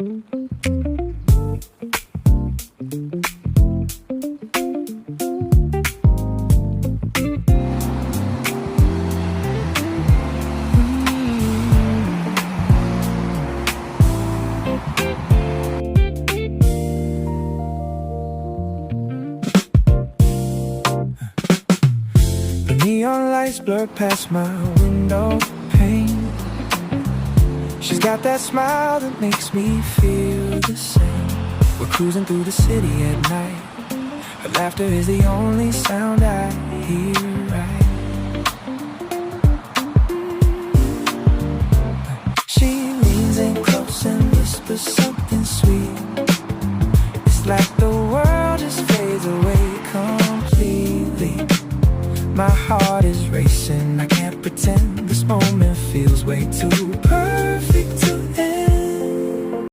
Neon lights blur past my window pane. She's got that smile that makes me feel the same. We're cruising through the city at night. Her laughter is the only sound I hear right. She leans in close and whispers something sweet. It's like the world just fades away completely. My heart is racing, I can't pretend this moment feels way too